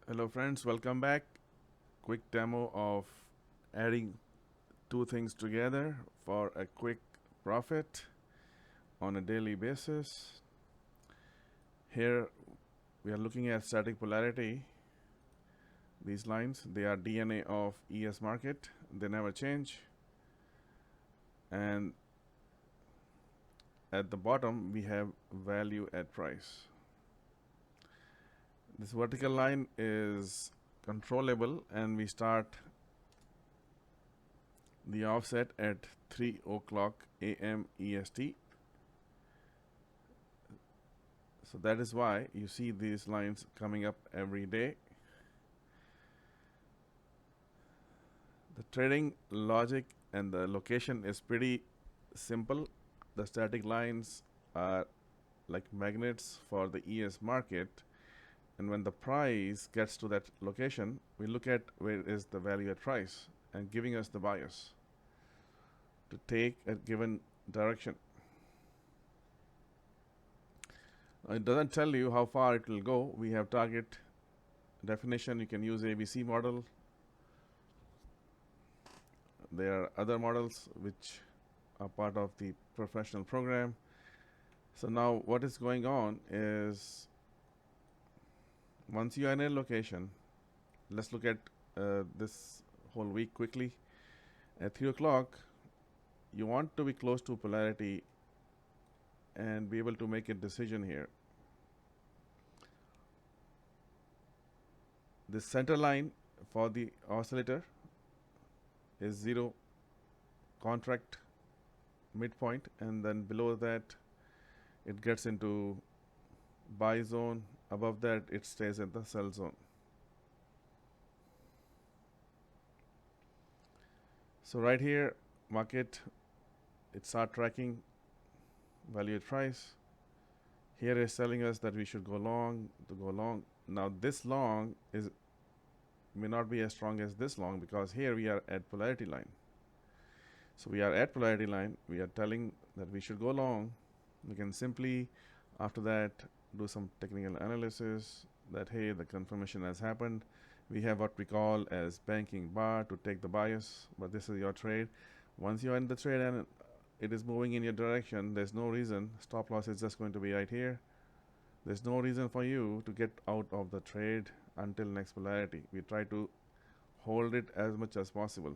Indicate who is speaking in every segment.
Speaker 1: Hello friends, welcome back. Quick demo of adding two things together for a quick profit on a daily basis. Here we are looking at static polarity. These lines, they are DNA of ES market. They never change. And at the bottom we have value at price. This vertical line is controllable and we start the offset at 3 o'clock a.m. EST. So that is why you see these lines coming up every day. The trading logic and the location is pretty simple. The static lines are like magnets for the ES market, and when the price gets to that location, we look at where is the value at price and giving us the bias to take a given direction. It doesn't tell you how far it will go. We have target definition. You can use ABC model. There are other models which are part of the professional program. So now what is going on is, once you are in a location, let's look at this whole week quickly. At 3 o'clock, you want to be close to polarity and be able to make a decision here. The center line for the oscillator is 0 contract midpoint, and then below that it gets into buy zone. Above that it stays at the sell zone. So right here, market, it start tracking value at price. Here is telling us that we should go long, to go long. Now this long is may not be as strong as this long, because here we are at polarity line. So we are at polarity line, we are telling that we should go long. We can simply after that do some technical analysis that hey, the confirmation has happened. We have what we call as banking bar to take the bias, but this is your trade. Once you are in the trade and it is moving in your direction, there's no reason, stop loss is just going to be right here. There's no reason for you to get out of the trade until next polarity. We try to hold it as much as possible.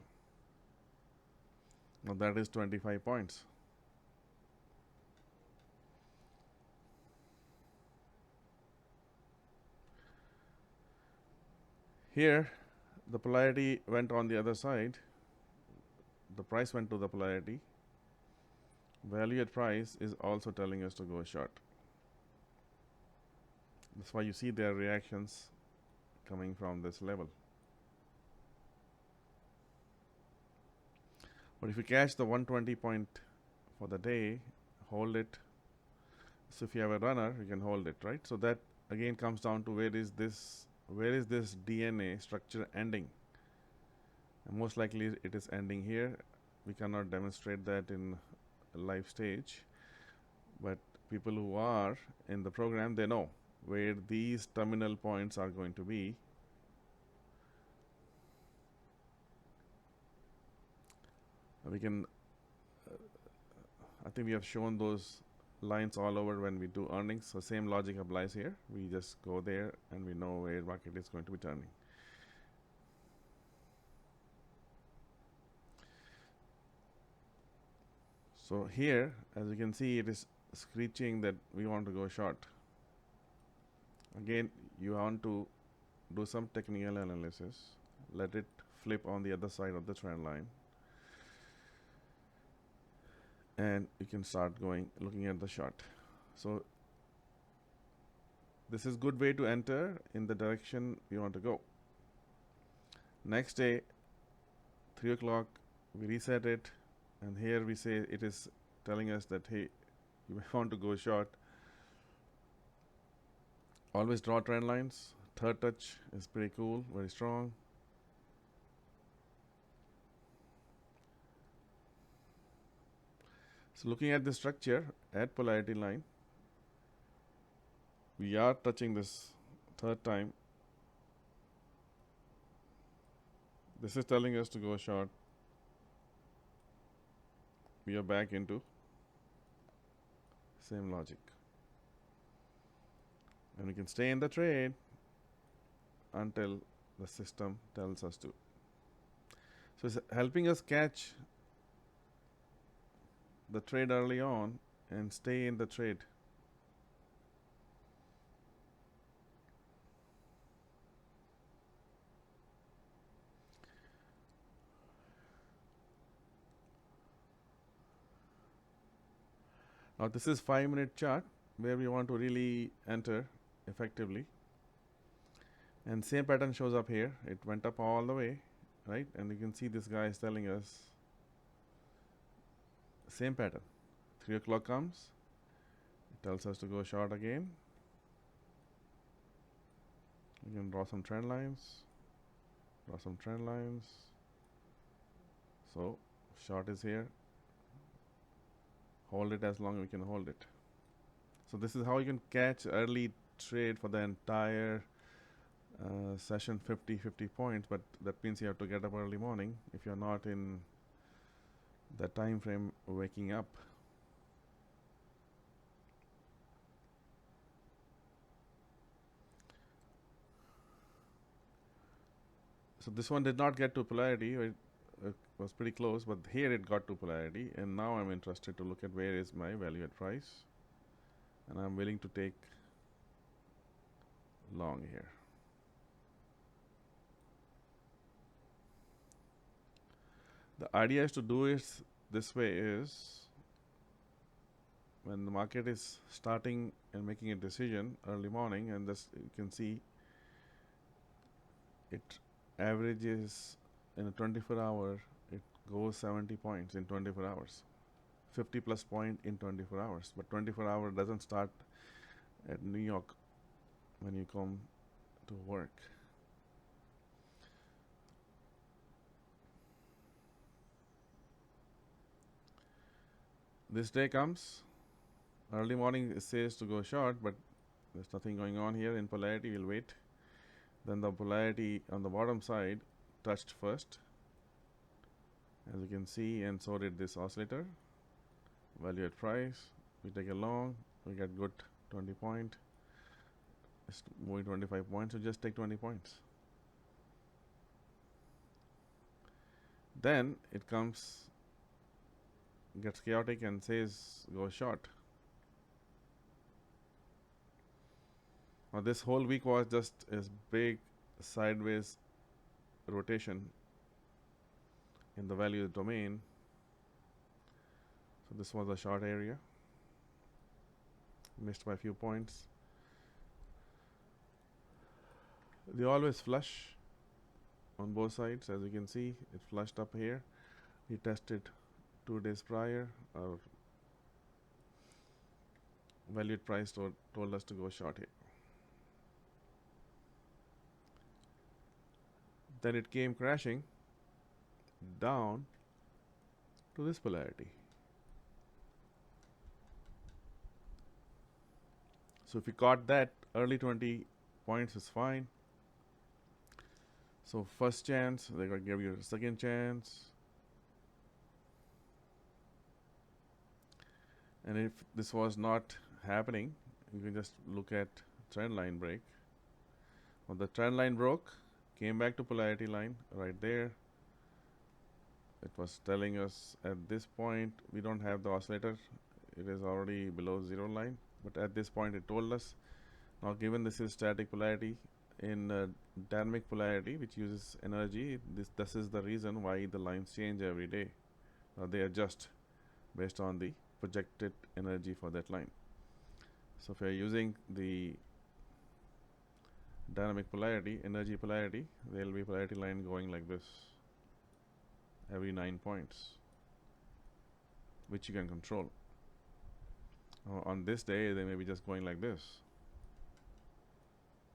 Speaker 1: Now that is 25 points. Here the polarity went on the other side. The price went to the polarity. Value at price is also telling us to go short. That's why you see their reactions coming from this level. But if you catch the 120 point for the day, hold it. So if you have a runner, you can hold it, right? So that again comes down to where is this DNA structure ending? And most likely it is ending here. We cannot demonstrate that in a live stage, but people who are in the program, they know where these terminal points are going to be. We can I think we have shown those lines all over when we do earnings, so same logic applies here. We just go there and we know where market is going to be turning. So here, as you can see, it is screeching that we want to go short. Again, you want to do some technical analysis, let it flip on the other side of the trend line, and you can start looking at the short. So this is good way to enter in the direction we want to go. Next day, 3 o'clock, we reset it, and here we say it is telling us that hey, you may want to go short. Always draw trend lines. Third touch is pretty cool, very strong. So looking at the structure at polarity line, we are touching this third time This is telling us to go short. We are back into same logic. And we can stay in the trade until the system tells us to. So it's helping us catch the trade early on and stay in the trade. Now this is 5-minute chart where we want to really enter effectively. And same pattern shows up here. It went up all the way, right? And you can see this guy is telling us same pattern. 3 o'clock comes, it tells us to go short again. We can draw some trend lines. Draw some trend lines. So short is here. Hold it as long as we can hold it. So this is how you can catch early trade for the entire session, 50 points, but that means you have to get up early morning if you're not in the time frame waking up. So this one did not get to polarity. It was pretty close, but here it got to polarity, and now I'm interested to look at where is my value at price, and I'm willing to take long here. The idea is to do it this way is when the market is starting and making a decision early morning, and this you can see it averages in a 24-hour, it goes 70 points in 24 hours, 50 plus point in 24 hours. But 24-hour doesn't start at New York when you come to work. This day comes, early morning it says to go short, but there's nothing going on here in polarity. We'll wait. Then the polarity on the bottom side touched first, as you can see, and so did this oscillator. Value at price, we take a long, we get good 20 point. It's moving 25 points, so just take 20 points. Then it comes, gets chaotic and says go short. Now this whole week was just a big sideways rotation in the value domain. So this was a short area, missed by a few points. They always flush on both sides. As you can see, it flushed up here. We tested 2 days prior. Our valued price told us to go short here. Then it came crashing down to this polarity. So if you caught that, early 20 points is fine. So first chance, they're going to give you a second chance. And if this was not happening, you can just look at trend line break. When the trend line broke, came back to polarity line right there. It was telling us at this point we don't have the oscillator. It is already below zero line. But at this point it told us, now given this is static polarity, in dynamic polarity which uses energy, this is the reason why the lines change every day. They adjust based on the projected energy for that line. So if you're using the dynamic polarity, energy polarity, there will be polarity line going like this every 9 points, which you can control. On this day, they may be just going like this,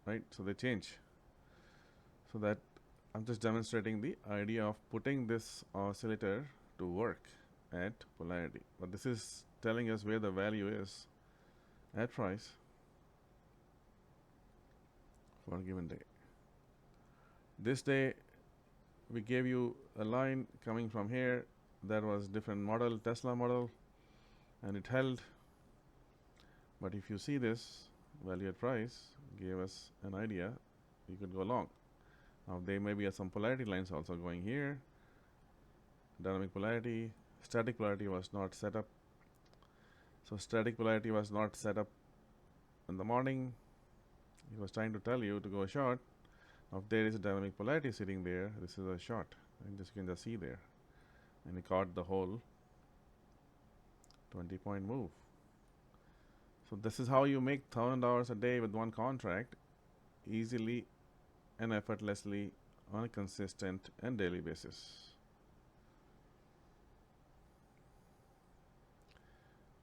Speaker 1: right? So they change. So that I'm just demonstrating the idea of putting this oscillator to work at polarity. But this is telling us where the value is at price for a given day. This day we gave you a line coming from here. That was different model, Tesla model, and it held. But if you see this value at price, gave us an idea, you could go long. Now there may be some polarity lines also going here. Dynamic polarity, static polarity was not set up. So static polarity was not set up in the morning. It was trying to tell you to go short. Now if there is a dynamic polarity sitting there, this is a short. And just you can just see there. And it caught the whole 20-point move. So this is how you make $1,000 a day with one contract, easily and effortlessly on a consistent and daily basis.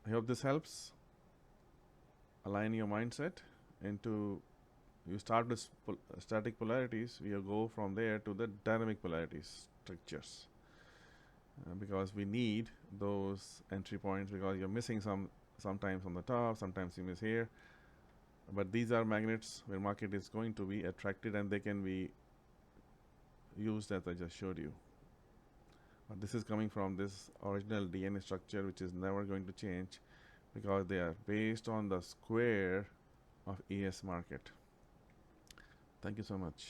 Speaker 1: I hope this helps align your mindset into you start with static polarities, you go from there to the dynamic polarities structures, because we need those entry points, because you're missing sometimes on the top, sometimes you miss here. But these are magnets where market is going to be attracted, and they can be used as I just showed you. But this is coming from this original DNA structure, which is never going to change, because they are based on the square of ES market. Thank you so much.